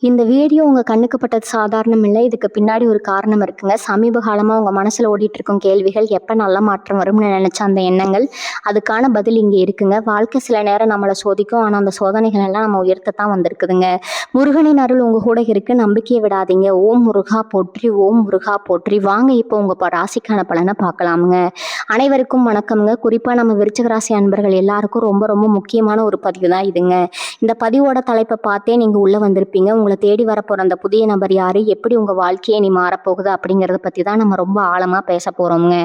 இந்த வீடியோ உங்க கண்ணுக்கு பட்டது சாதாரணம் இல்ல. இதுக்கு பின்னாடி ஒரு காரணம் இருக்குங்க. சமீப காலமா உங்க மனசுல ஓடிட்டு இருக்கும் கேள்விகள், எப்ப நல்ல மாற்றம் வரும்னு நினைச்ச அந்த எண்ணங்கள், அதுக்கான பதில் இங்க இருக்குங்க. வாழ்க்கை சில நேரம் நம்மள சோதிக்கும். ஆனா அந்த சோதனைகள் எல்லாம் நம்ம உயர்த்தத்தான் வந்திருக்குதுங்க. முருகனின் அருள் உங்க கூட இருக்கு. நம்பிக்கையை விடாதீங்க. ஓம் முருகா போற்றி, ஓம் முருகா போற்றி. வாங்க இப்போ உங்க ராசிக்கான பலனை பார்க்கலாமுங்க. அனைவருக்கும் வணக்கம்ங்க. குறிப்பா நம்ம விருச்சிக ராசி அன்பர்கள் எல்லாருக்கும் ரொம்ப ரொம்ப முக்கியமான ஒரு பதிவு தான் இதுங்க. இந்த பதிவோட தலைப்பை பார்த்தே நீங்க உள்ள வந்திருப்பீங்க. உங்களை தேடி வரப்போற அந்த புதிய நபர் யாரு, எப்படி உங்க வாழ்க்கையை நீ மாறப்போகுது அப்படிங்கறத பத்தி தான் நம்ம ரொம்ப ஆழமா பேச போறோம்ங்க.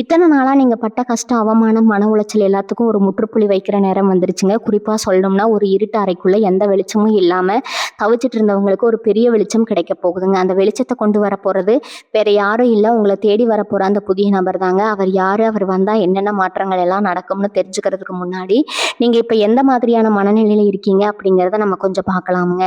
இத்தனை நாளா நீங்க பட்ட கஷ்டம், அவமானம், மன உளைச்சல் எல்லாத்துக்கும் ஒரு முற்றுப்புள்ளி வைக்கிற நேரம் வந்துருச்சுங்க. குறிப்பா சொல்லணும்னா ஒரு இருட்டு அறைக்குள்ள எந்த வெளிச்சமும் இல்லாம தவிச்சிட்டு இருந்தவங்களுக்கு ஒரு பெரிய வெளிச்சம் கிடைக்க போகுதுங்க. அந்த வெளிச்சத்தை கொண்டு வர போறது வேற யாரும் இல்ல, உங்களை தேடி வரப்போற அந்த புதிய நபர் தாங்க. அவர் யாரு, அவர் வந்தா என்னென்ன மாற்றங்கள் எல்லாம் நடக்கும்னு தெரிஞ்சுக்கிறதுக்கு முன்னாடி நீங்க இப்ப எந்த மாதிரியான மனநிலையில இருக்கீங்க அப்படிங்கிறத நம்ம கொஞ்சம் பார்க்கலாமுங்க.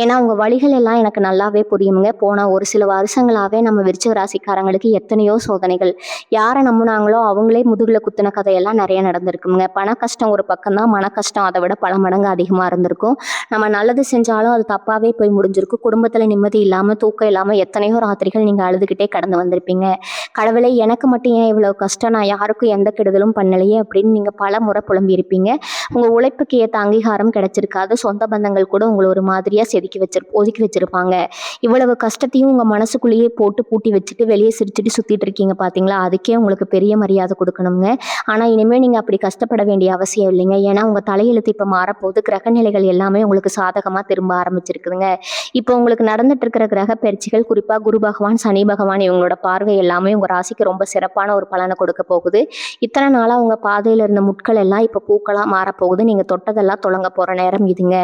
ஏன்னா உங்க வழிகள் எல்லாம் எனக்கு நல்லாவே புரியுமுங்க. போன ஒரு சில வருஷங்களாவே நம்ம விருச்சிக ராசிக்காரங்களுக்கு எத்தனையோ சோதனைகள், யாரை நம்புனாங்களோ அவங்களே முதுகுல குத்துன கதையெல்லாம் நிறைய நடந்திருக்குங்க. பண கஷ்டம் ஒரு பக்கம் தான், மன கஷ்டம் அதை விட பல மடங்கு அதிகமா இருந்திருக்கும். நம்ம நல்லது செஞ்சாலும் அது தப்பாவே போய் முடிஞ்சிருக்கும். குடும்பத்துல நிம்மதி இல்லாம, தூக்கம் இல்லாம எத்தனையோ ராத்திரிகள் நீங்க அழுதுகிட்டே கடந்து வந்திருப்பீங்க. கடவுளே, எனக்கு மட்டும் ஏன் இவ்வளவு கஷ்டம், நான் யாருக்கும் எந்த கெடுதலும் பண்ணலையே அப்படின்னு நீங்க பல முறை புலம்பி இருப்பீங்க. உங்க உழைப்புக்கு ஏற்ற அங்கீகாரம் கிடைச்சிருக்காது. சொந்த பந்தங்கள் கூட உங்களை ஒரு மாதிரியா ஒதுக்கி வச்சிருப்பாங்க. இவ்வளவு கஷ்டத்தையும் உங்க மனசுக்குள்ளேயே போட்டு பூட்டி வச்சுட்டு வெளியே சிரிச்சுட்டு சுத்திட்டு இருக்கீங்க பாத்தீங்களா, அதுக்கே உங்களுக்கு பெரிய மரியாதை கொடுக்கணுங்க. ஆனா இனிமே நீங்க அப்படி கஷ்டப்பட வேண்டிய அவசியம் இல்லைங்க. ஏன்னா உங்க தலையெழுத்து இப்ப மாறப்போகுது. கிரக நிலைகள் எல்லாமே உங்களுக்கு சாதகமா திரும்ப ஆரம்பிச்சிருக்குதுங்க. இப்போ உங்களுக்கு நடந்துட்டு இருக்கிற கிரக பயிற்சிகள், குறிப்பா குரு பகவான், சனி பகவான் இவங்களோட பார்வை எல்லாமே உங்க ராசிக்கு ரொம்ப சிறப்பான ஒரு பலனை கொடுக்க போகுது. இத்தனை நாளா உங்க பாதையில இருந்த முட்கள் எல்லாம் இப்ப பூக்களா மாறப்போகுது. நீங்க தொட்டதெல்லாம் தொடங்க போற நேரம் இதுங்க.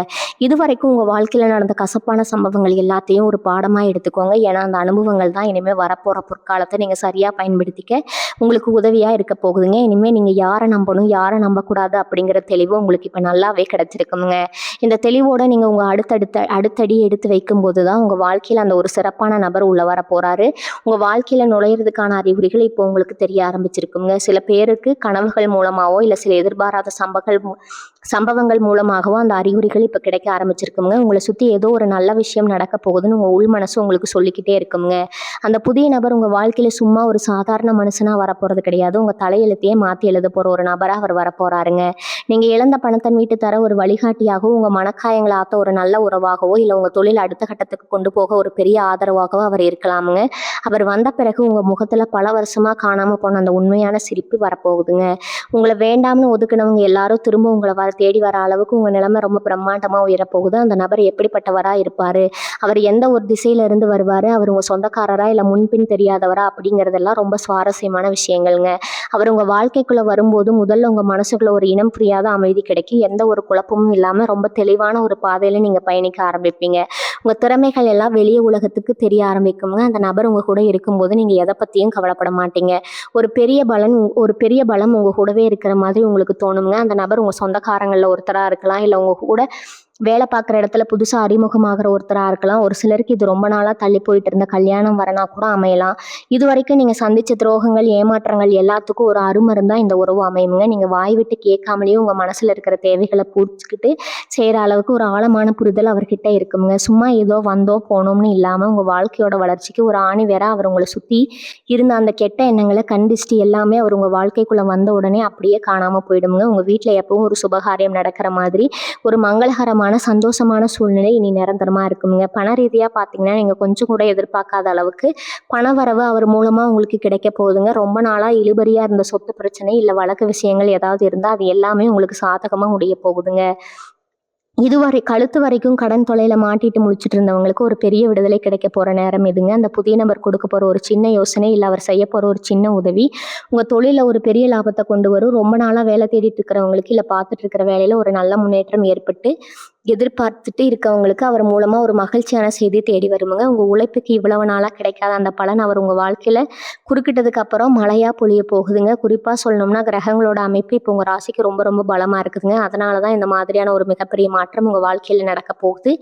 இதுவரைக்கும் உங்க வாழ்க்கையில நடந்த கசப்பான சம்பவங்கள் எல்லாத்தையும் ஒரு பாடமா எடுத்துக்கோங்க. ஏன்னா அந்த அனுபவங்கள் தான் இனிமே வரப்போற பொற்காலத்தை நீங்க சரியா பயன்படுத்திக்க உங்களுக்கு உதவியா இருக்க போகுதுங்க. இனிமே நீங்க யாரை நம்பணும், யாரை நம்பக்கூடாது அப்படிங்கிற தெளிவு உங்களுக்கு இப்ப நல்லாவே கிடைச்சிருக்குங்க. இந்த தெளிவோட நீங்க உங்க அடுத்தடி எடுத்து வைக்கும் போதுதான் உங்க வாழ்க்கையில அந்த ஒரு சிறப்பான நபர் உள்ள வர போறாரு. உங்க வாழ்க்கையில நுழையிறதுக்கான அறிகுறிகள் இப்போ உங்களுக்கு தெரிய ஆரம்பிச்சிருக்குங்க. சில பேருக்கு கனவுகள் மூலமாவோ இல்ல சில எதிர்பாராத சம்பவங்கள் மூலமாகவோ அந்த அறிகுறிகள் இப்ப கிடைக்க ஆரம்பிச்சிருக்குங்க. உங்களை சுத்தி ஏதோ ஒரு நல்ல விஷயம் நடக்க போகுதுன்னு உங்க உள் மனசு உங்களுக்கு சொல்லிக்கிட்டே இருக்குங்க. அந்த புதிய நபர் உங்க வாழ்க்கையில சும்மா ஒரு சாதாரண மனுஷனா வரப்போறது கிடையாது. உங்க தலையெழுத்தையே மாத்தி எழுத போற ஒரு நபரா அவர் வரப்போறாருங்க. நீங்க இழந்த பணத்தை மீட்டு தர ஒரு வழிகாட்டியாகவோ, உங்க மனக்காயங்களை ஆத்த ஒரு நல்ல உறவாகவோ, இல்ல உங்க தொழில் அடுத்த கட்டத்துக்கு கொண்டு போக ஒரு பெரிய ஆதரவாகவோ அவர் இருக்கலாமுங்க. அவர் வந்த பிறகு உங்க முகத்துல பல வருஷமா காணாம போன அந்த உண்மையான சிரிப்பு வரப்போகுதுங்க. உங்களை வேண்டாம்னு ஒதுக்குனவங்க எல்லாரும் திரும்ப உங்களை தேடி வர அளவுக்கு உங்க நிலைமை ரொம்ப பிரம்மாண்டமா உயரப்போகுது. அந்த நபர் எப்படிப்பட்டவரா இருப்பாரு, அவர் எந்த ஒரு திசையில இருந்து வருவாரு, அவர் உங்க சொந்தக்காரரா இல்ல முன்பின் தெரியாதவரா அப்படிங்கறதெல்லாம் ரொம்ப சுவாரஸ்யமான விஷயங்கள்ங்க. அவர் உங்க வாழ்க்கைக்குள்ள வரும்போது முதல்ல உங்க மனசுக்குள்ள ஒரு இனம் புரியாத அமைதி கிடைக்கும். எந்த ஒரு குழப்பமும் இல்லாம ரொம்ப தெளிவான ஒரு பாதையில நீங்க பயணிக்க ஆரம்பிப்பீங்க. உங்க திறமைகள் எல்லாம் வெளியே உலகத்துக்கு தெரிய ஆரம்பிக்குங்க. அந்த நபர் உங்க கூட இருக்கும்போது நீங்க எதை பத்தியும் கவலைப்பட மாட்டீங்க. ஒரு பெரிய பலம் உங்க கூடவே இருக்கிற மாதிரி உங்களுக்கு தோணுங்க. அந்த நபர் உங்க சொந்தக்காரங்கள்ல ஒருத்தரா இருக்கலாம், இல்ல உங்க கூட வேலை பார்க்குற இடத்துல புதுசா அறிமுகமாகிற ஒருத்தரா இருக்கலாம். ஒரு சிலருக்கு இது ரொம்ப நாளா தள்ளி போயிட்டு இருந்த கல்யாணம் வரனா கூட அமையலாம். இது வரைக்கும் நீங்க சந்திச்ச துரோகங்கள், ஏமாற்றங்கள் எல்லாத்துக்கும் ஒரு அருமருந்தா இந்த உறவு அமையுங்க. நீங்க வாய் விட்டு கேட்காமலேயே உங்க மனசுல இருக்கிற தேவைகளை பூர்த்திக்கிட்டு செய்யற அளவுக்கு ஒரு ஆழமான புரிதல் அவர்கிட்ட இருக்குங்க. சும்மா ஏதோ வந்தோம் போனோம்னு இல்லாம உங்க வாழ்க்கையோட வளர்ச்சிக்கு ஒரு ஆணி வேற அவர் உங்களை சுத்தி இருந்த அந்த கெட்ட எண்ணங்களை, கண்டிஷ்டி எல்லாமே அவர் உங்க வாழ்க்கைக்குள்ள வந்த உடனே அப்படியே காணாம போயிடுங்க. உங்க வீட்டுல எப்பவும் ஒரு சுபகாரியம் நடக்கிற மாதிரி ஒரு மங்களகரமான சந்தோஷமான சூழ்நிலை இனி நிரந்தரமா இருக்குங்க. பண ரீதியா பாத்தீங்கன்னா நீங்க கொஞ்சம் கூட எதிர்பார்க்காத அளவுக்கு பண வரவு அவர் மூலமா உங்களுக்கு கிடைக்க போகுதுங்க. ரொம்ப நாளா இழுபறியா இருந்த சொத்து பிரச்சனை இல்ல வழக்கு விஷயங்கள் ஏதாவது இருந்தா அது எல்லாமே உங்களுக்கு சாதகமா முடிய போகுதுங்க. இதுவரை கழுத்து வரைக்கும் கடன் தொல்லையில மாட்டிட்டு முழிச்சிட்டு இருந்தவங்களுக்கு ஒரு பெரிய விடுதலை கிடைக்க போற நேரம் இதுங்க. அந்த புதிய நபர் கொடுக்க போற ஒரு சின்ன யோசனை இல்ல அவர் செய்ய போற ஒரு சின்ன உதவி உங்க தொழில ஒரு பெரிய லாபத்தை கொண்டு வரும். ரொம்ப நாளா வேலை தேடிட்டு இருக்கிறவங்களுக்கு இல்ல பார்த்துட்டு இருக்கிற வேலையில ஒரு நல்ல முன்னேற்றம் ஏற்பட்டு எதிர்பார்த்துட்டு இருக்கவங்களுக்கு அவர் மூலமா ஒரு மகிழ்ச்சியான செய்தி தேடி வருமுங்க. உங்க உழைப்புக்கு இவ்வளவு நாளா கிடைக்காத அந்த பலன் அவர் உங்க வாழ்க்கையில குறுக்கிட்டதுக்கு அப்புறம் மழையா பொழிய போகுதுங்க. குறிப்பா சொல்லணும்னா கிரகங்களோட அமைப்பு இப்போ உங்க ராசிக்கு ரொம்ப ரொம்ப பலமா இருக்குதுங்க. அதனாலதான் இந்த மாதிரியான ஒரு மிகப்பெரிய மாற்றம் உங்க வாழ்க்கையில நடக்க போகுது.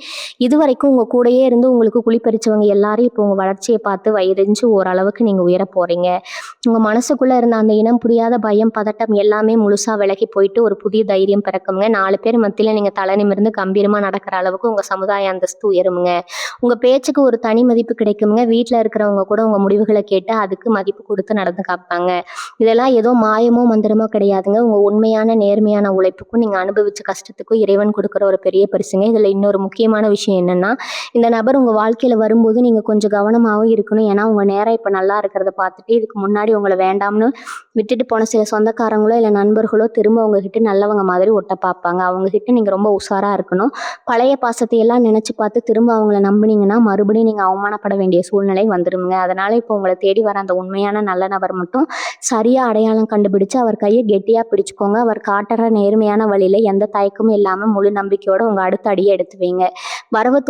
இது வரைக்கும் உங்க கூடயே இருந்து உங்களுக்கு குளிப்பறிச்சவங்க எல்லாரும் இப்போ உங்க வளர்ச்சியை பார்த்து வயிறெஞ்சு ஓரளவுக்கு நீங்க உயர போறீங்க. உங்க மனசுக்குள்ள இருந்த அந்த இனம் புரியாத பயம், பதட்டம் எல்லாமே முழுசா விலகி போயிட்டு ஒரு புதிய தைரியம் பிறக்குங்க. 4 பேர் மத்தியில நீங்க தலை நிமிர்ந்து கம்பீரமா கம்பீரமாக நடக்கிற அளவுக்கு உங்கள் சமுதாய அந்தஸ்து உயருமுங்க. உங்கள் பேச்சுக்கு ஒரு தனி மதிப்பு கிடைக்குங்க. வீட்டில் இருக்கிறவங்க கூட உங்கள் முடிவுகளை கேட்டு அதுக்கு மதிப்பு கொடுத்து நடந்து காப்பாங்க. இதெல்லாம் ஏதோ மாயமோ மந்திரமோ கிடையாதுங்க. உங்கள் உண்மையான நேர்மையான உழைப்புக்கும் நீங்கள் அனுபவிச்ச கஷ்டத்துக்கும் இறைவன் கொடுக்குற ஒரு பெரிய பரிசுங்க. இதில் இன்னொரு முக்கியமான விஷயம் என்னென்னா, இந்த நபர் உங்கள் வாழ்க்கையில் வரும்போது நீங்கள் கொஞ்சம் கவனமாகவும் இருக்கணும். ஏன்னா உங்கள் நேரம் இப்போ நல்லா இருக்கிறத பார்த்துட்டு இதுக்கு முன்னாடி உங்களை வேண்டாம்னு விட்டுட்டு போன சில சொந்தக்காரங்களோ இல்லை நண்பர்களோ திரும்ப உங்ககிட்ட நல்லவங்க மாதிரி ஒட்ட பார்ப்பாங்க. அவங்ககிட்ட நீங்கள் ரொம்ப உஷாராக இருக்கணும். பழைய பாசத்தை எல்லாம் நினச்சி பார்த்து திரும்ப அவங்கள நம்பினீங்கன்னா மறுபடியும் நீங்கள் அவமானப்பட வேண்டிய சூழ்நிலை வந்துடுங்க. அதனால் இப்போ உங்களை தேடி வர அந்த உண்மையான நல்ல நபர் மட்டும் சரியாக அடையாளம் கண்டுபிடிச்சு அவர் கையை கெட்டியாக பிடிச்சிக்கோங்க. அவர் காட்டுற நேர்மையான வழியில் எந்த தயக்கமும் இல்லாமல் முழு நம்பிக்கையோடு உங்கள் அடுத்த அடியை எடுத்து வைங்க. வரவு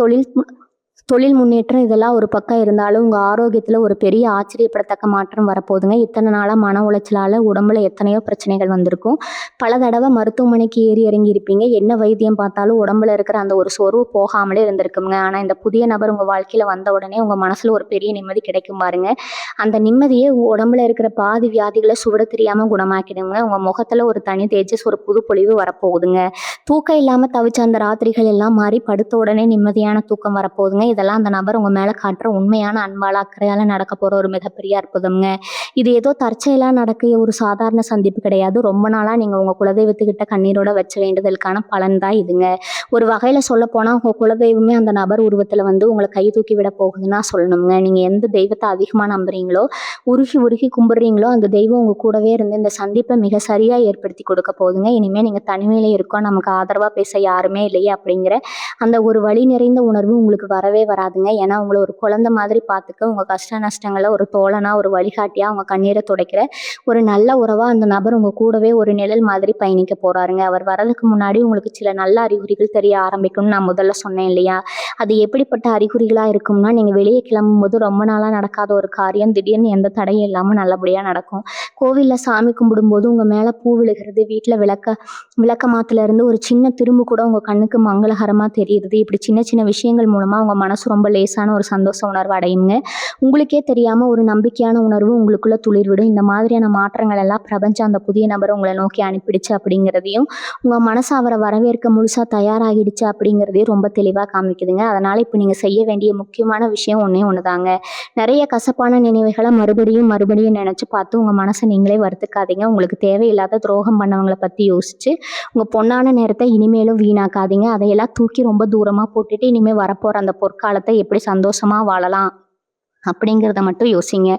தொழில் முன்னேற்றம் இதெல்லாம் ஒரு பக்கம் இருந்தாலும் உங்கள் ஆரோக்கியத்தில் ஒரு பெரிய ஆச்சரியப்படத்தக்க மாற்றம் வரப்போகுதுங்க. இத்தனை நாளாக மன உளைச்சலால் உடம்புல எத்தனையோ பிரச்சனைகள் வந்திருக்கும். பல தடவை மருத்துவமனைக்கு ஏறி இறங்கி இருப்பீங்க. என்ன வைத்தியம் பார்த்தாலும் உடம்புல இருக்கிற அந்த ஒரு சோர்வு போகாமலே இருந்திருக்குங்க. ஆனால் இந்த புதிய நபர் உங்கள் வாழ்க்கையில் வந்த உடனே உங்கள் மனசில் ஒரு பெரிய நிம்மதி கிடைக்கும் பாருங்க. அந்த நிம்மதியே உடம்புல இருக்கிற பாதி வியாதிகளை சுவட தெரியாமல் குணமாக்கிடுங்க. உங்கள் முகத்தில் ஒரு தனி தேஜஸ், ஒரு புது பொலிவு வரப்போகுதுங்க. தூக்கம் இல்லாமல் தவிச்ச அந்த ராத்திரிகள் எல்லாம் மாறி படுத்த உடனே நிம்மதியான தூக்கம் வரப்போகுதுங்க. இதெல்லாம் அந்த நபர் உங்கள் மேலே காட்டுற உண்மையான அன்பால் அக்கறையால் நடக்க போகிற ஒரு மிகப்பெரிய அற்புதம்ங்க. இது ஏதோ தற்செயலாக நடக்க ஒரு சாதாரண சந்திப்பு கிடையாது. ரொம்ப நாளாக நீங்கள் உங்கள் குலதெய்வத்துக்கிட்ட கண்ணீரோட வச்ச வேண்டுதலுக்கான பலன் தான் இதுங்க. ஒரு வகையில் சொல்ல போனால் உங்கள் குலதெய்வமே அந்த நபர் உருவத்தில் வந்து உங்களை கை தூக்கி விட போகுதுன்னா சொல்லணுங்க. நீங்கள் எந்த தெய்வத்தை அதிகமாக நம்புறீங்களோ, உருகி கும்பிட்றீங்களோ அந்த தெய்வம் உங்கள் கூடவே இருந்து இந்த சந்திப்பை மிக சரியாக ஏற்படுத்தி கொடுக்க போகுதுங்க. இனிமேல் நீங்கள் தனிமையிலே இருக்கோம், நமக்கு ஆதரவாக பேச யாருமே இல்லையே அப்படிங்கிற அந்த ஒரு வலி நிறைந்த உணர்வு உங்களுக்கு வரவே வராதுங்க. ஏன்னா உங்களை ஒரு குழந்தை மாதிரி பார்த்துக்க, உங்கள் கஷ்ட நஷ்டங்களை ஒரு தோழனா, ஒரு வழிகாட்டியாக, உங்கள் கண்ணீரை துடைக்கிற ஒரு நல்ல உறவாக அந்த நபர் உங்கள் கூடவே ஒரு நிழல் மாதிரி பயணிக்க போகிறாருங்க. அவர் வரதுக்கு முன்னாடி உங்களுக்கு சில நல்ல அறிகுறிகள் தெரிய ஆரம்பிக்கும்னு நான் முதல்ல சொன்னேன் இல்லையா? அது எப்படிப்பட்ட அறிகுறிகளாக இருக்கும்னா, நீங்கள் வெளியே கிளம்பும்போது ரொம்ப நாளாக நடக்காத ஒரு காரியம் திடீர்னு எந்த தடையும் இல்லாமல் நல்லபடியாக நடக்கும். கோவிலில் சாமி கும்பிடும்போது உங்கள் மேலே பூ விழுகிறது, வீட்டில் விளக்க மாத்துலேருந்து ஒரு சின்ன திரும்பு கூட உங்கள் கண்ணுக்கு மங்களகரமாக தெரியுது. இப்படி சின்ன சின்ன விஷயங்கள் மூலமாக உங்கள் மனசு ரொம்ப லேசான ஒரு சந்தோஷ உணர்வு அடையுங்க. உங்களுக்கே தெரியாமல் ஒரு நம்பிக்கையான உணர்வு உங்களுக்குள்ள துளிர்விடும். இந்த மாதிரியான மாற்றங்கள் எல்லாம் பிரபஞ்சம் அந்த புதிய நபரை உங்களை நோக்கி அனுப்பிடுச்சு அப்படிங்கிறதையும், உங்கள் மனசு அவரை வரவேற்க முழுசாக தயாராகிடுச்சு அப்படிங்கிறதையும் ரொம்ப தெளிவாக காமிக்குதுங்க. அதனால் இப்போ நீங்கள் செய்ய வேண்டிய முக்கியமான விஷயம் ஒன்றே ஒன்று தாங்க. நிறைய கசப்பான நினைவுகளை மறுபடியும் நினச்சி பார்த்து உங்கள் மனசை நீங்களே வருத்துக்காதீங்க. உங்களுக்கு தேவையில்லாத துரோகம் பண்ணவங்களை பற்றி யோசிச்சு உங்கள் பொன்னான நேரத்தை இனிமேலும் வீணாக்காதீங்க. அதையெல்லாம் தூக்கி ரொம்ப தூரமாக போட்டுட்டு இனிமேல் வரப்போகிற அந்த பொற்காலத்தை எப்படி சந்தோஷமாக வாழலாம் அப்படிங்கிறத மட்டும் யோசிங்க.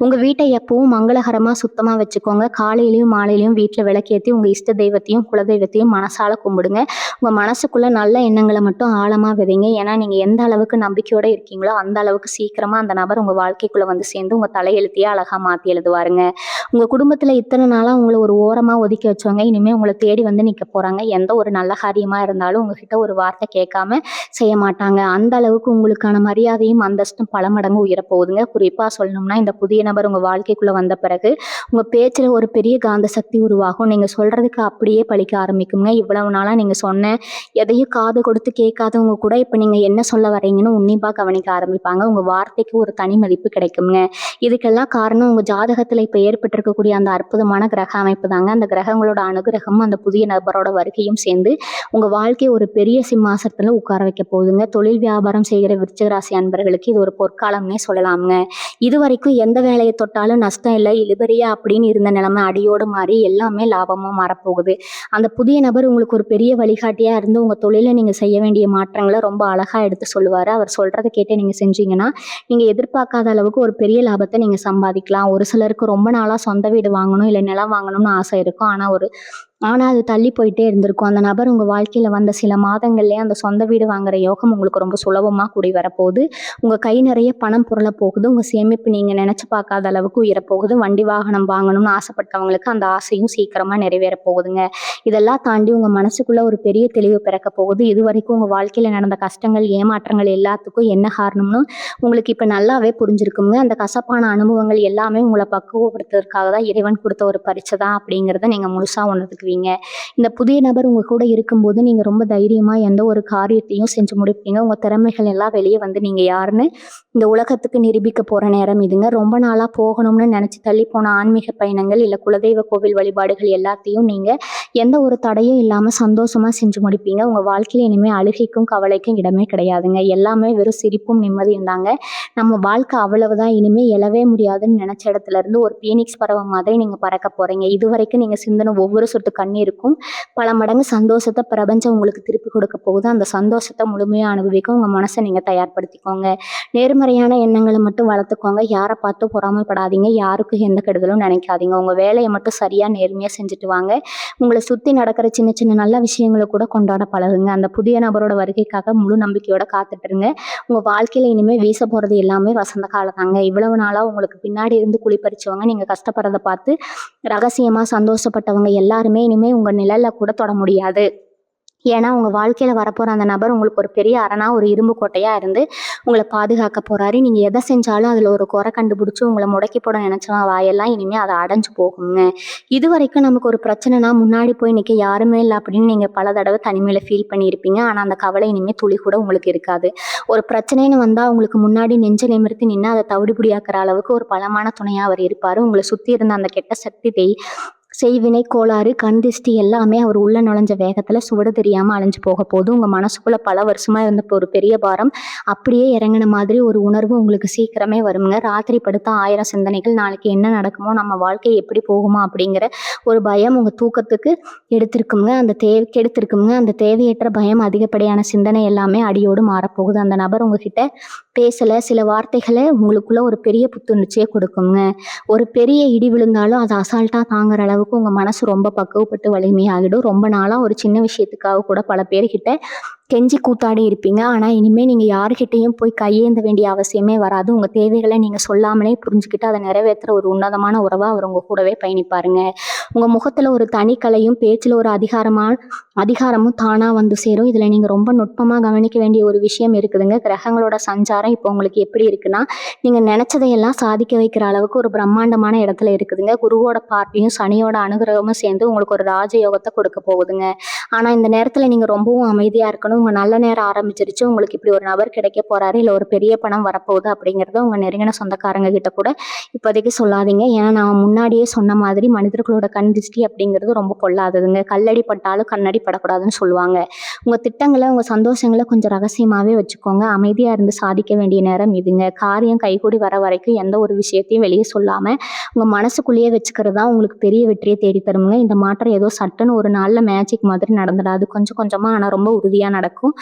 உங்கள் வீட்டை எப்பவும் மங்களகரமாக சுத்தமாக வச்சுக்கோங்க. காலையிலையும் மாலையிலையும் வீட்டில் விளக்கேற்றி உங்கள் இஷ்ட தெய்வத்தையும் குலதெய்வத்தையும் மனசால கும்பிடுங்க. உங்கள் மனசுக்குள்ளே நல்ல எண்ணங்களை மட்டும் ஆழமாக விதைங்க. ஏன்னா நீங்கள் எந்த அளவுக்கு நம்பிக்கையோடு இருக்கீங்களோ அந்த அளவுக்கு சீக்கிரமாக அந்த நபர் உங்கள் வாழ்க்கைக்குள்ளே வந்து சேர்ந்து உங்கள் தலையெழுத்தையே அழகாக மாற்றி எழுதுவாருங்க. உங்கள் குடும்பத்தில் இத்தனை நாளாக உங்களை ஒரு ஓரமாக ஒதுக்கி வச்சவங்க இனிமேல் உங்களை தேடி வந்து நிற்க போகிறாங்க. எந்த ஒரு நல்ல காரியமாக இருந்தாலும் உங்ககிட்ட ஒரு வார்த்தை கேட்காம செய்ய மாட்டாங்க. அந்த அளவுக்கு உங்களுக்கான மரியாதையும் அந்தஸ்தும் பல மடங்கு உயரப்போகுதுங்க. குறிப்பாக சொல்லணும்னா இந்த புதிய நபர் உங்கள் வாழ்க்கைக்குள்ளே வந்த பிறகு உங்கள் பேச்சில் ஒரு பெரிய காந்த சக்தி உருவாகும். நீங்கள் சொல்கிறதுக்கு அப்படியே பழிக்க ஆரம்பிக்குங்க. இவ்வளவு நாளாக நீங்கள் சொன்ன எதையும் காது கொடுத்து கேட்காதவங்க கூட இப்போ நீங்கள் என்ன சொல்ல வரீங்கன்னு உன்னிப்பாக கவனிக்க ஆரம்பிப்பாங்க. உங்கள் வார்த்தைக்கு ஒரு தனி மதிப்பு கிடைக்குங்க. இதுக்கெல்லாம் காரணம் உங்கள் ஜாதகத்தில் இப்போ ஏற்பட்டிருக்கக்கூடிய அந்த அற்புதமான கிரக அமைப்பு தாங்க. அந்த கிரகங்களோட அனுகிரகமும் அந்த புதிய நபரோட வருகையும் சேர்ந்து உங்கள் வாழ்க்கையை ஒரு பெரிய சிம்மாசனத்தில் உட்கார வைக்க போகுதுங்க. தொழில் வியாபாரம் செய்கிற விருச்சிக ராசி அன்பர்களுக்கு இது ஒரு பொற்காலம்னே சொல்லலாமுங்க. இது வரைக்கும் எந்த வேலையை தொட்டாலும் நஷ்டம் இல்லை, இழுபறியா அப்படின்னு இருந்த நிலைமை அடியோடு மாறி எல்லாமே லாபமாக மாறப்போகுது. அந்த புதிய நபர் உங்களுக்கு ஒரு பெரிய வழிகாட்டியாக இருந்து உங்கள் தொழிலில் நீங்கள் செய்ய வேண்டிய மாற்றங்களை ரொம்ப அழகாக எடுத்து சொல்லுவார். அவர் சொல்கிறத கேட்டு நீங்கள் செஞ்சீங்கன்னா நீங்கள் எதிர்பார்க்காத அளவுக்கு ஒரு பெரிய லாபத்தை நீங்கள் சம்பாதிக்கலாம். ஒரு சிலருக்கு ரொம்ப நாளாக சொந்த வீடு வாங்கணும் இல்லை நிலம் வாங்கணும்னு ஆசை இருக்கும். ஆனால் அது தள்ளி போயிட்டே இருந்திருக்கும். அந்த நபர் உங்கள் வாழ்க்கையில் வந்த சில மாதங்கள்லேயே அந்த சொந்த வீடு வாங்குற யோகம் உங்களுக்கு ரொம்ப சுலபமாக கூடி வரப்போகுது. உங்கள் கை நிறைய பணம் புரள போகுது. உங்கள் சேமிப்பு நீங்கள் நினச்சி பார்க்காத அளவுக்கு உயரப்போகுது. வண்டி வாகனம் வாங்கணும்னு ஆசைப்பட்டவங்களுக்கு அந்த ஆசையும் சீக்கிரமாக நிறைவேற போகுதுங்க. இதெல்லாம் தாண்டி உங்கள் மனசுக்குள்ளே ஒரு பெரிய தெளிவு பிறக்க போகுது. இது வரைக்கும் உங்கள் வாழ்க்கையில் நடந்த கஷ்டங்கள், ஏமாற்றங்கள் எல்லாத்துக்கும் என்ன காரணம்னு உங்களுக்கு இப்போ நல்லாவே புரிஞ்சிருக்குங்க. அந்த கசப்பான அனுபவங்கள் எல்லாமே உங்களை பக்குவப்படுத்துறதுக்காக தான் இறைவன் கொடுத்த ஒரு பரிசு தான் அப்படிங்கிறத நீங்கள் முழுசாக உணர்ந்துக்குவீங்க. இருப்பீங்க. இந்த புதிய நபர் உங்க கூட இருக்கும்போது நீங்க ரொம்ப தைரியமா எந்த ஒரு காரியத்தையும் செஞ்சு முடிப்பீங்க. உங்க திறமைகள் எல்லாம் வெளியே வந்து நீங்க யாருன்னு இந்த உலகத்துக்கு நிரூபிக்க போற நேரம் இதுங்க. ரொம்ப நாளா போகணும்னு நினைச்சு தள்ளி போன ஆன்மீக பயணங்கள் இல்ல குலதெய்வ கோவில் வழிபாடுகள் எல்லாத்தையும் நீங்க எந்த ஒரு தடையும் இல்லாம சந்தோஷமா செஞ்சு முடிப்பீங்க. உங்க வாழ்க்கையில இனிமே அழுகைக்கும் கவலைக்கும் இடமே கிடையாதுங்க. எல்லாமே வெறும் சிரிப்பும் நிம்மதியும் தாங்க. நம்ம வாழ்க்கை அவ்வளவுதான், இனிமே எழவே முடியாதுன்னு நினைச்ச இடத்துல இருந்து ஒரு பீனிக்ஸ் பறவை மாதிரி நீங்க பறக்க போறீங்க. இதுவரைக்கும் நீங்க சிந்தின ஒவ்வொரு சொட்டு கண்ணீருக்கும் பல மடங்கு சந்தோஷத்தை பிரபஞ்சம் உங்களுக்கு திருப்பி கொடுக்க போகுது. அந்த சந்தோஷத்தை முழுமையா அனுபவிக்க உங்க மனசை நீங்க தயார்படுத்திக்கோங்க. நேர்மறையான எண்ணங்களை மட்டும் வளர்த்துக்கோங்க. யாரை பார்த்து பொறாமைப்படாதீங்க. யாருக்கும் எந்த கெடுதலும் நினைக்காதீங்க. உங்க வேலையை மட்டும் சரியா நேர்மையா செஞ்சுட்டு வாங்க. உங்களை சுத்தி நடக்கிற சின்ன சின்ன நல்ல விஷயங்களை கூட கொண்டாட பழகுங்க. அந்த புதிய நபரோட வருகைக்காக முழு நம்பிக்கையோட காத்துட்டு இருங்க. உங்க வாழ்க்கையில இனிமே வீச போறது எல்லாமே வசந்த காலம் தாங்க. இவ்வளவு நாளா உங்களுக்கு பின்னாடி இருந்து குளிப்பறிச்சவங்க, நீங்க கஷ்டப்படுறத பார்த்து ரகசியமா சந்தோஷப்பட்டவங்க எல்லாருமே இனிமே உங்க நிழல்ல கூட தொட முடியாது. ஏன்னா உங்க வாழ்க்கையில வரப்போற அந்த நபர் உங்களுக்கு ஒரு பெரிய அரணா, ஒரு இரும்பு கோட்டையா இருந்து உங்களை பாதுகாக்க போறாரு. நீங்க எதை செஞ்சாலும் அதுல ஒரு குறை கண்டுபிடிச்சு உங்களை முடக்கி போட நினைச்சவன் வாயெல்லாம் இனிமே அதை அடைஞ்சு போகுங்க. இது வரைக்கும் நமக்கு ஒரு பிரச்சனைனா முன்னாடி போய் நிக்க யாருமே இல்லை அப்படின்னு நீங்க பல தடவை தனிமையில ஃபீல் பண்ணியிருப்பீங்க. ஆனா அந்த கவலை இனிமே துளி கூட உங்களுக்கு இருக்காது. ஒரு பிரச்சனைன்னு வந்தா உங்களுக்கு முன்னாடி நெஞ்ச நிமிர்த்தி நின்று அதை தவிடுபடியாக்குற அளவுக்கு ஒரு பலமான துணையா அவர் இருப்பாரு. உங்களை சுத்தி இருந்த அந்த கெட்ட சக்தி செய்வினை கோளாறு கண் திஷ்டி எல்லாமே அவர் உள்ள நுழைஞ்ச வேகத்துல சுவடு தெரியாம அழிஞ்சு போக போது. உங்க மனசுக்குள்ள பல வருஷமா இருந்த ஒரு பெரிய பாரம் அப்படியே இறங்கின மாதிரி ஒரு உணர்வு உங்களுக்கு சீக்கிரமே வருங்க. ராத்திரி படுத்த 1000 சிந்தனைகள், நாளைக்கு என்ன நடக்குமோ, நம்ம வாழ்க்கை எப்படி போகுமோ அப்படிங்கிற ஒரு பயம் உங்க தூக்கத்துக்கு கெடுத்திருக்குங்க. அந்த தேவையற்ற பயம், அதிகப்படியான சிந்தனை எல்லாமே அடியோடு மாறப்போகுது. அந்த நபர் உங்ககிட்ட பேசல, சில வார்த்தைகளை உங்களுக்குள்ள ஒரு பெரிய புத்துணர்ச்சியை கொடுக்குங்க. ஒரு பெரிய இடி விழுந்தாலும் அதை அசால்ட்டா தாங்குற அளவுக்கு உங்க மனசு ரொம்ப பக்குவப்பட்டு வலிமையாகிடும். ரொம்ப நாளா ஒரு சின்ன விஷயத்துக்காக கூட பல பேர்கிட்ட கெஞ்சி கூத்தாடி இருப்பீங்க. ஆனா இனிமே நீங்க யாருக்கிட்டையும் போய் கையேந்த வேண்டிய அவசியமே வராது. உங்க தேவைகளை நீங்க சொல்லாமலே புரிஞ்சுக்கிட்டு அதை நிறைவேற்றுற ஒரு உன்னதமான உறவா அவர் உங்க கூடவே பயணிப்பாருங்க. உங்க முகத்துல ஒரு தனிக்கலையும் பேச்சுல ஒரு அதிகாரமும் தானா வந்து சேரும். இதுல நீங்க ரொம்ப நுட்பமா கவனிக்க வேண்டிய ஒரு விஷயம் இருக்குதுங்க. கிரகங்களோட சஞ்சாரம் இப்போ உங்களுக்கு எப்படி இருக்குன்னா, நீங்க நினைச்சதையெல்லாம் சாதிக்க வைக்கிற அளவுக்கு ஒரு பிரம்மாண்டமான இடத்துல இருக்குதுங்க. குருவோட பார்வையும் சனியோட அனுகிரகமும் சேர்ந்து உங்களுக்கு ஒரு ராஜயோகத்தை கொடுக்க போகுதுங்க. ஆனா இந்த நேரத்துல நீங்க ரொம்பவும் அமைதியா இருக்கணும். உங்க நல்ல நேரம் ஆரம்பிச்சிருச்சு. உங்களுக்கு இப்படி ஒரு நபர் கிடைக்க போறாரு, இல்ல ஒரு பெரிய பணம் வரப்போகுது அப்படிங்கறத உங்க நெருங்கின சொந்தக்காரங்க கிட்ட கூட இப்போதைக்கு சொல்லாதீங்க. ஏன்னா நான் முன்னாடியே சொன்ன மாதிரி மனிதர்களோட கண் திருஷ்டி அப்படிங்கிறது ரொம்ப பொல்லாததுங்க. கல்லடி பட்டாலும் கண்ணடி படக்கூடாதுன்னு சொல்லுவாங்க. உங்க திட்டங்களை, உங்க சந்தோஷங்களை கொஞ்சம் ரகசியமாவே வச்சுக்கோங்க. அமைதியா இருந்து சாதிக்க வேண்டிய நேரம் இதுங்க. காரியம் கைகூடி வர வரைக்கும் எந்த ஒரு விஷயத்தையும் வெளியே சொல்லாம உங்க மனசுக்குள்ளேயே வச்சுக்கிறது தான் உங்களுக்கு பெரிய வெற்றியை தேடி தருங்க. இந்த மாற்றம் ஏதோ சட்டுன்னு ஒரு நாள்ல மேஜிக் மாதிரி நடந்துடாது. கொஞ்சம் கொஞ்சமா ஆனா ரொம்ப உறுதியா நடக்கும்.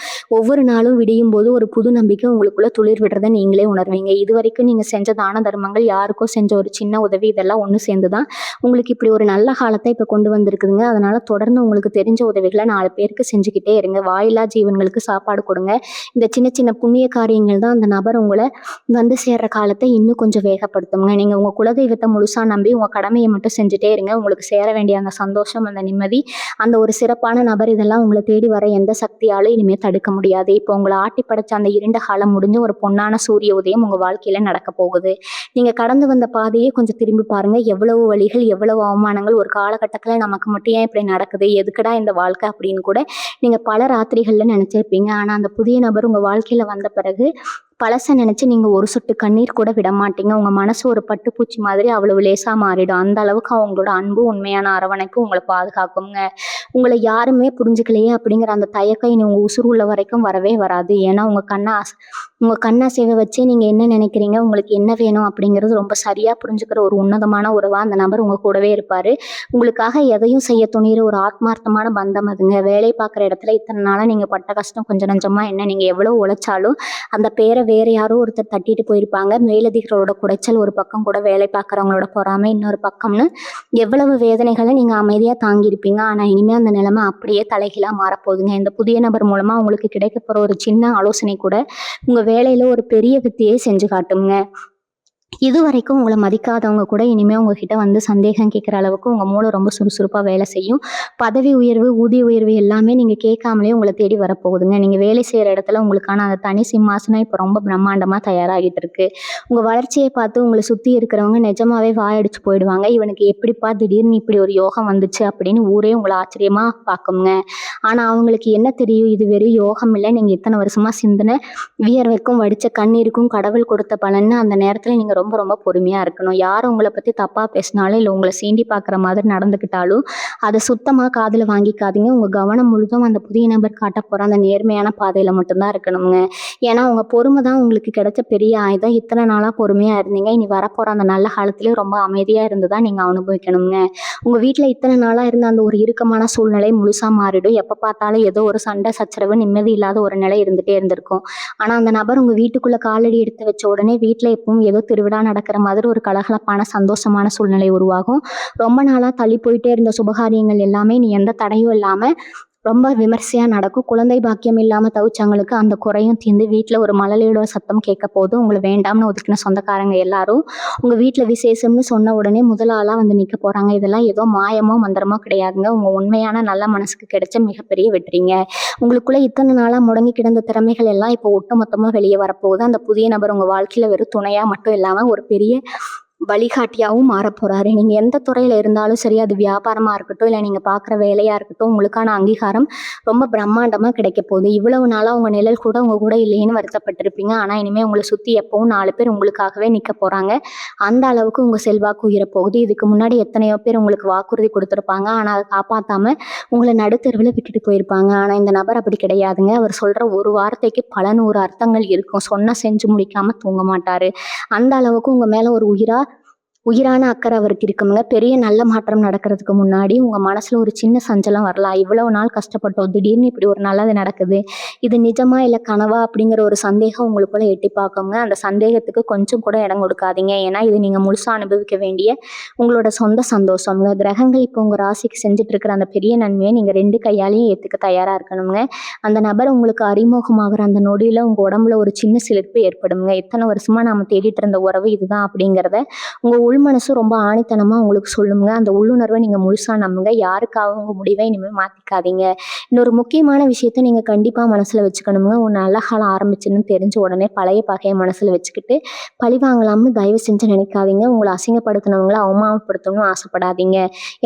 ஒவ்வொரு நாளும் விடியும் போது ஒரு புது நம்பிக்கை உங்களுக்குள்ள துளிர் விடுறதை நீங்களே உணர்வீங்க. இது வரைக்கும் நீங்க செஞ்ச தான தர்மங்கள், யாருக்கோ செஞ்ச ஒரு சின்ன உதவி, இதெல்லாம் ஒண்ணு சேர்ந்துதான் உங்களுக்கு இப்படி ஒரு நல்ல காலத்தை இப்ப கொண்டு வந்திருக்குதுங்க. அதனால தொடர்ந்து உங்களுக்கு தெரிஞ்ச உதவிகளை 4 பேருக்கு செஞ்சுக்கிட்டே இருங்க. வாயில்லா ஜீவன்களுக்கு சாப்பாடு கொடுங்க. இந்த சின்ன சின்ன புண்ணிய காரியங்கள் தான் அந்த நபர் உங்களை வந்து சேர்ற காலத்தை இன்னும் கொஞ்சம் வேகப்படுத்துங்க. நீங்க உங்க குலதெய்வத்தை முழுசா நம்பி உங்க கடமையை மட்டும் செஞ்சுட்டே இருங்க. உங்களுக்கு சேர வேண்டிய அந்த சந்தோஷம், அந்த நிம்மதி, அந்த ஒரு சிறப்பான நபர், இதெல்லாம் உங்களை தேடி வர எந்த சக்தியாலும் இனிமே தடுக்க முடியாது. இப்போ உங்களை ஆட்டி படைச்ச அந்த இருண்ட காலம் முடிஞ்சு ஒரு பொன்னான சூரிய உதயம் உங்க வாழ்க்கையில நடக்க போகுது. நீங்க கடந்து வந்த பாதையே கொஞ்சம் திரும்பி பாருங்க. எவ்வளவு வழிகள், எவ்வளவு அவமானங்கள். ஒரு காலகட்டத்துல நமக்கு மட்டும் ஏன் இப்படி நடக்குது, எதுக்குடா இந்த வாழ்க்கை அப்படின்னு கூட நீங்க பல ராத்திரிகள்ல நினைச்சிருப்பீங்க. ஆனா அந்த புதிய நபர் உங்க வாழ்க்கையில வந்த பிறகு பழச நினைச்சு நீங்க ஒரு சொட்டு கண்ணீர் கூட விட மாட்டீங்க. உங்க மனசு ஒரு பட்டுப்பூச்சி மாதிரி அவ்வளவு லேசா மாறிடும். அந்த அளவுக்கு அவங்களோட அன்பு, உண்மையான அரவணைப்பு உங்களை பாதுகாக்குங்க. உங்களை யாருமே புரிஞ்சுக்கலையே அப்படிங்கிற அந்த தயக்கம் இனி உங்க உசுறு உள்ள வரைக்கும் வரவே வராது. ஏன்னா உங்க கண்ணாசைவை வச்சே நீங்க என்ன நினைக்கிறீங்க, உங்களுக்கு என்ன வேணும் அப்படிங்கிறது ரொம்ப சரியா புரிஞ்சுக்கிற ஒரு உன்னதமான உறவா அந்த நபர் உங்க கூடவே இருப்பாரு. உங்களுக்காக எதையும் செய்ய துணிகிற ஒரு ஆத்மார்த்தமான பந்தம் அதுங்க. வேலை பார்க்குற இடத்துல இத்தனை நாளா நீங்க பட்ட கஷ்டம் கொஞ்சம் நஞ்சமா என்ன, நீங்க எவ்வளவு உழைச்சாலும் அந்த பேரை வேற யாரோ ஒருத்தர் தட்டிட்டு போயிருப்பாங்க. மேலதிகளோட குடைச்சல் ஒரு பக்கம், கூட வேலை பார்க்குறவங்களோட பொறாமை இன்னொரு பக்கம்னு எவ்வளவு வேதனைகளை நீங்க அமைதியா தாங்கியிருப்பீங்க. ஆனா இனிமே அந்த நிலைமை அப்படியே தலைகீழா மாறப்போகுதுங்க. இந்த புதிய நபர் மூலமா உங்களுக்கு கிடைக்க போற ஒரு சின்ன ஆலோசனை கூட உங்க வேலையில ஒரு பெரிய வித்தையை செஞ்சு காட்டுங்க. இதுவரைக்கும் உங்கள மதிக்காதவங்க கூட இனிமே உங்ககிட்ட வந்து சந்தேகம் கேட்குற அளவுக்கு உங்க மூளை ரொம்ப சுறுசுறுப்பா வேலை செய்யும். பதவி உயர்வு, ஊதிய உயர்வு எல்லாமே நீங்க கேட்காமலே உங்கள தேடி வரப்போகுதுங்க. நீங்க வேலை செய்ற இடத்துல உங்களுக்கான அந்த தனி சிம்மாசனம் இப்ப ரொம்ப பிரம்மாண்டமா தயாராகிட்டு இருக்கு. உங்க வளர்ச்சிய பார்த்து உங்கள சுத்தி இருக்கிறவங்க நிஜமாவே வாயடிச்சு போயிடுவாங்க. இவனுக்கு எப்படிப்பா திடீர்னு இப்படி ஒரு யோகம் வந்துச்சு அப்படின்னு ஊரே உங்கள ஆச்சரியமா பார்க்குங்க. ஆனா அவங்களுக்கு என்ன தெரியும்? இது வெறும் யோகம் இல்ல. நீங்க இத்தன வருஷமா சிந்தின வியர்வைக்கும் வடிச்ச கண்ணீருக்கும் கடவுள் கொடுத்த பலன்னு அந்த நேரத்துல நீங்க ரொம்ப ரொம்ப பொறுமையா இருக்கணும். யார் உங்கள பத்தி தப்பா பேசினாலும், இல்ல உங்கள சீண்டி பார்க்குற மாதிரி நடந்துக்கிட்டாலும், அத சுத்தமா காதுல வாங்கிக்காதீங்க. உங்க கவனம் முழுதும் அந்த புதிய நபர் காட்டப் போற அந்த நேர்மையான பாதையில மட்டும் தான் இருக்கணுங்க. ஏன்னா, உங்க பொறுமை தான் உங்களுக்கு கிடைச்ச பெரிய ஆயுதம். இத்தன நாளா பொறுமையா இருந்தீங்க. இனி வரப்போற அந்த நல்ல காலத்திலயும் ரொம்ப அமைதியா இருந்து தான் நீங்க அனுபவிக்கணுங்க. உங்க வீட்ல இத்தன நாளா இருந்த அந்த ஒரு இறுக்கமான சூழ்நிலை முழுசா மாறிடும். எப்ப பார்த்தாலும் ஏதோ ஒரு சண்டை, சச்சரவு, நிம்மதி இல்லாத ஒரு நிலை இருந்துட்டே இருந்திருக்கும். ஆனா, அந்த நபர் உங்க வீட்டுக்குள்ள காலடி எடுத்து வச்ச உடனே வீட்ல எப்பவும் ஏதோ திருவிழா நடக்கிற மாதிரி ஒரு கலகலப்பான, சந்தோஷமான சூழ்நிலை உருவாகும். ரொம்ப நாளா தள்ளி போயிட்டே இருந்த சுபகாரியங்கள் எல்லாமே இனி எந்த தடையும் இல்லாம ரொம்ப விமர்சையா நடக்கும். குழந்தை பாக்கியம் இல்லாம தவிச்சவங்களுக்கு அந்த குறையும் தீர்ந்து வீட்ல ஒரு மழலையோட சத்தம் கேட்க போது, உங்கள வேண்டாம்னு ஒதுக்கின சொந்தக்காரங்க எல்லாரும் உங்க வீட்ல விசேஷம்னு சொன்ன உடனே முதல் ஆளா வந்து நிக்க போறாங்க. இதெல்லாம் ஏதோ மாயமோ, மந்திரமோ கிடையாதுங்க. உங்க உண்மையான நல்ல மனசுக்கு கிடைச்ச மிகப்பெரிய வெற்றிங்க. உங்களுக்குள்ள இத்தன நாளா முடங்கி கிடந்த திறமைகள் எல்லாம் இப்போ ஒட்டுமொத்தமா வெளிய வரப்போகுது. அந்த புதிய நபர் உங்க வாழ்க்கையில வெறும் துணையா மட்டும் இல்லாம ஒரு பெரிய வழிகாட்டியாவும் மாறப்போறாரு. நீங்க எந்த துறையில இருந்தாலும் சரி, அது வியாபாரமா இருக்கட்டும், இல்ல நீங்க பார்க்குற வேலையா இருக்கட்டும், உங்களுக்கான அங்கீகாரம் ரொம்ப பிரம்மாண்டமா கிடைக்கப் போகுது. இவ்வளவு நாளா உங்க நிழல் கூட உங்க கூட இல்லையேன்னு வருத்தப்பட்டிருப்பீங்க. ஆனா இனிமே உங்கள சுத்தி எப்பவும் 4 பேர் உங்களுக்காகவே நிக்க போறாங்க. அந்த அளவுக்கு உங்க செல்வாக்கு உயரப் போகுது. இதுக்கு முன்னாடி எத்தனையோ பேர் உங்களுக்கு வாக்குறுதி குடுத்திருப்பாங்க. ஆனா அத காப்பாத்தாம உங்கள நடுத்தெருவுல விட்டுட்டு போயிருப்பாங்க. ஆனா இந்த நபர் அப்படி கிடையாதுங்க. அவர் சொல்ற ஒரு வார்த்தைக்கு பல 100 அர்த்தங்கள் இருக்கும். சொன்னா செஞ்சு முடிக்காம தூங்க மாட்டாரு. அந்த அளவுக்கு உங்க மேல ஒரு உயிரான அக்கறை அவருக்கு இருக்குங்க. பெரிய நல்ல மாற்றம் நடக்கிறதுக்கு முன்னாடி உங்க மனசுல ஒரு சின்ன சஞ்சலம் வரலாம். இவ்வளவு நாள் கஷ்டப்பட்டோம். திடீர்னு இப்படி ஒரு நல்லது நடக்குது. இது நிஜமா இல்ல கனவா அப்படிங்கிற ஒரு சந்தேகம் உங்களுக்குள்ள எட்டி பார்க்குங்க. அந்த சந்தேகத்துக்கு கொஞ்சம் கூட இடம் கொடுக்காதீங்க. ஏன்னா இது நீங்க முழுசா அனுபவிக்க வேண்டிய உங்களோட சொந்த சந்தோஷம்ங்க. கிரகங்கள் இப்போ உங்க ராசிக்கு செஞ்சுட்டு இருக்கிற அந்த பெரிய நன்மையை நீங்க 2 கையாலையும் ஏத்துக்க தயாரா இருக்கணுங்க. அந்த நபர் உங்களுக்கு அறிமுகமாகிற அந்த நொடியில உங்க உடம்புல ஒரு சின்ன சிலிர்ப்பு ஏற்படுங்க. இத்தனை வருஷமா நாம தேடிட்டு இருந்த உறவு இதுதான் அப்படிங்கிறத உங்க உள் மனசு ரொம்ப ஆணித்தனமா உங்களுக்கு சொல்லுங்க. அந்த உள்ளுணர்வை நீங்க முழுசா நம்புங்க. யாருக்காகவும் உங்க முடிவை இனிமே மாத்திக்காதீங்க. இன்னொரு முக்கியமான விஷயத்த நீங்க கண்டிப்பா மனசுல வச்சுக்கணுங்க. உன் நல்ல காலம் ஆரம்பிச்சுன்னு தெரிஞ்ச உடனே பழைய பகையை மனசுல வச்சுக்கிட்டு பழி வாங்கலாம்னு தயவு செஞ்சு நினைக்காதீங்க. உங்களை அசிங்கப்படுத்தினவங்களை அவமானப்படுத்தணும்னு ஆசைப்படாதீங்க.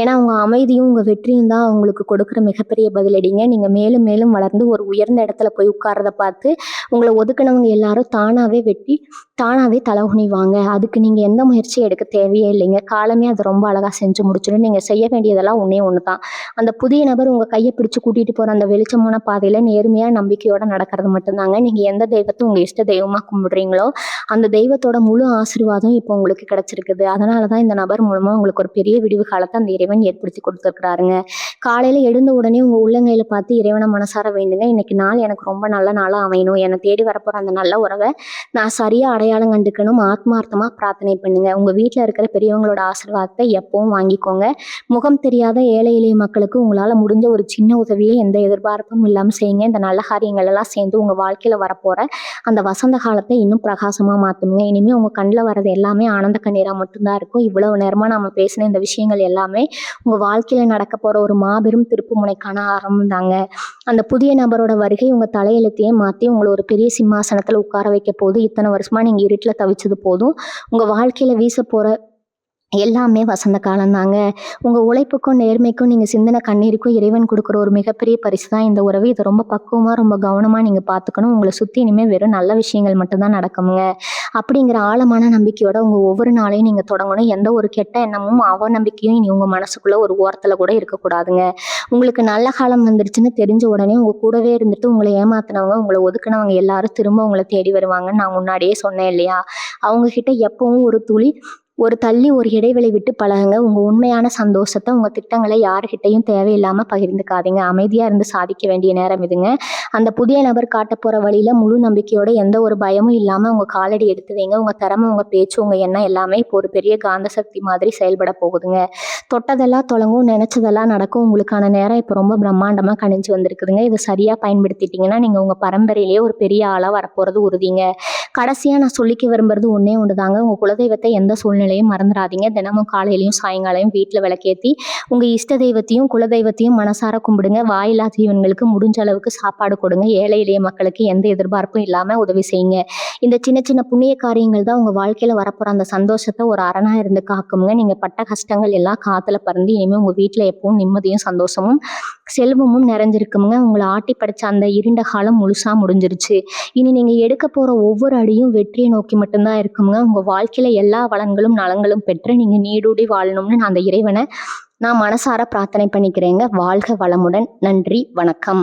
ஏன்னா உங்க அமைதியும் உங்க வெற்றியும் தான் உங்களுக்கு கொடுக்குற மிகப்பெரிய பதிலடிங்க. நீங்க மேலும் மேலும் வளர்ந்து ஒரு உயர்ந்த இடத்துல போய் உட்கார்றத பார்த்து உங்களை ஒதுக்குனவங்க எல்லாரும் தானாவே தலகுனிவாங்க. அதுக்கு நீங்க எந்த முயற்சியும் எடுக்க தேவையே இல்லைங்க. காலமே அது ரொம்ப அழகா செஞ்சு முடிச்சிடும். நீங்க செய்ய வேண்டியதெல்லாம் ஒண்ணே ஒண்ணுதான். அந்த புதிய நபர் உங்க கையை பிடிச்சு கூட்டிட்டு போற அந்த வெளிச்சமான பாதையில நேர்மையா நம்பிக்கையோட நடக்கிறது மட்டும்தாங்க. நீங்க எந்த தெய்வத்தை உங்க இஷ்ட தெய்வமா கும்பிடுறீங்களோ அந்த தெய்வத்தோட முழு ஆசீர்வாதம் இப்போ உங்களுக்கு கிடைச்சிருக்குது. அதனாலதான் இந்த நபர் மூலமா உங்களுக்கு ஒரு பெரிய விடிவு காலத்தை அந்த இறைவன் ஏற்படுத்தி கொடுத்துருக்கிறாருங்க. காலையில எழுந்த உடனே உங்க உள்ளங்கையில பார்த்து இறைவனை மனசார வேண்டுங்க. இன்னைக்கு நாள் எனக்கு ரொம்ப நல்ல நாளா அமையணும். என்னை தேடி வரப்போற அந்த நல்ல உறவை நான் சரியா அடையாளம் கண்டுக்கணும். ஆத்மார்த்தமா பிரார்த்தனை பண்ணுங்க. உங்க வீட்டுல இருக்கிற பெரியவங்களோட ஆசீர்வாதத்தை எப்பவும் வாங்கிக்கோங்க. முகம் தெரியாத ஏழை எளிய மக்களுக்கு உங்களால முடிஞ்ச ஒரு சின்ன உதவியை எந்த எதிர்பார்ப்பும் இல்லாம செய்யுங்க. இந்த நல்ல காரியங்கள் எல்லாம் சேர்ந்து உங்க வாழ்க்கையில வரப்போற அந்த வசந்த காலத்தை இன்னும் பிரகாசமா மாத்துங்க. இனிமே உங்க கண்ணில் வர்றது எல்லாமே ஆனந்த கண்ணீரா மட்டும்தான் இருக்கும். இவ்வளவு நேரமா நம்ம பேசின இந்த விஷயங்கள் எல்லாமே உங்க வாழ்க்கையில நடக்க போற ஒரு மாபெரும் திருப்பு முனைக்கான ஆரம்பம் தாங்க. அந்த புதிய நபரோட வருகை உங்க தலையெழுத்தையே மாத்தி உங்களை ஒரு பெரிய சிம்மாசனத்துல உட்கார வைக்க போது. இத்தனை வருஷமா நீங்க இருட்டுல தவிச்சது போதும். உங்க வாழ்க்கையில வீச போற எல்லாமே வசந்த காலம் தாங்க. உங்க உழைப்புக்கும் நேர்மைக்கும் நீங்க சிந்தின கண்ணீருக்கும் இறைவன் கொடுக்குற ஒரு மிகப்பெரிய பரிசு தான் இந்த உறவு. இதை ரொம்ப பக்குவமா ரொம்ப கவனமா நீங்க பார்த்துக்கணும். உங்களை சுத்தி இனிமே வெறும் நல்ல விஷயங்கள் மட்டும்தான் நடக்குங்க. அப்படிங்கிற ஆழமான நம்பிக்கையோட உங்க ஒவ்வொரு நாளையும் நீங்க தொடங்கணும். எந்த ஒரு கெட்ட எண்ணமும் அவநம்பிக்கையும் இனி உங்க மனசுக்குள்ள ஒரு ஓரத்துல கூட இருக்கக்கூடாதுங்க. உங்களுக்கு நல்ல காலம் வந்துருச்சுன்னு தெரிஞ்ச உடனே உங்க கூடவே இருந்துட்டு உங்களை ஏமாத்தினவங்க, உங்களை ஒதுக்குனவங்க எல்லாரும் திரும்ப உங்களை தேடி வருவாங்கன்னு நான் முன்னாடியே சொன்னேன் இல்லையா? அவங்க கிட்ட எப்பவும் ஒரு துளி ஒரு தள்ளி ஒரு இடைவெளி விட்டு பழகுங்க. உங்க உண்மையான சந்தோஷத்த, உங்க திட்டங்களை யாருகிட்டயும் தேவையில்லாம பகிர்ந்துக்காதீங்க. அமைதியா இருந்து சாதிக்க வேண்டிய நேரம் இதுங்க. அந்த புதிய நபர் காட்டப் போற வழியில முழு நம்பிக்கையோட எந்த ஒரு பயமும் இல்லாம உங்க காலடி எடுத்து வைங்க. உங்க திறமை, உங்க பேச்சு, உங்க எண்ணம் எல்லாமே இப்போ ஒரு பெரிய காந்த சக்தி மாதிரி செயல்பட போகுதுங்க. தொட்டதெல்லாம் தொடங்கும், நினைச்சதெல்லாம் நடக்கும். உங்களுக்கான நேரம் இப்போ ரொம்ப பிரம்மாண்டமா கணிஞ்சு வந்திருக்குதுங்க. இதை சரியா பயன்படுத்திட்டீங்கன்னா நீங்க உங்க பரம்பரையிலேயே ஒரு பெரிய ஆளா வரப்போறது உறுதிங்க. கடைசியா நான் சொல்லிக்க விரும்புறது ஒண்ணே ஒண்ணுதாங்க. உங்க குலதெய்வத்தை எந்த சூழ்நிலையும் மறந்துடாதீங்க. தினமும் காலையிலயும் சாயங்காலையும் வீட்டுல விளக்கேத்தி உங்க இஷ்ட தெய்வத்தையும் குலதெய்வத்தையும் மனசார கும்பிடுங்க. வாயில்லா ஜீவன்களுக்கு முடிஞ்ச அளவுக்கு சாப்பாடு கொடுங்க. ஏழை எளிய மக்களுக்கு எந்த எதிர்பார்ப்பும் இல்லாம உதவி செய்யுங்க. இந்த சின்ன சின்ன புண்ணிய காரியங்கள் தான் உங்க வாழ்க்கையில வரப்போற அந்த சந்தோஷத்தை ஒரு அரணா இருந்து காக்குங்க. நீங்க பட்ட கஷ்டங்கள் எல்லாம் காத்துல பறந்து இனிமே உங்க வீட்டுல எப்பவும் நிம்மதியும் சந்தோஷமும் செல்வமும் நிறைஞ்சிருக்குங்க. உங்களை ஆட்டி படைச்ச அந்த இருண்ட காலம் முழுசா முடிஞ்சிருச்சு. இனி நீங்க எடுக்க போற ஒவ்வொரு அடியும் வெற்றியை நோக்கி மட்டும்தான் இருக்குங்க. உங்க வாழ்க்கையில எல்லா வளங்களும் நலங்களும் பெற்று நீங்க நீடூடி வாழணும்னு நான் அந்த இறைவனை நான் மனசார பிரார்த்தனை பண்ணிக்கிறேங்க. வாழ்க வளமுடன். நன்றி, வணக்கம்.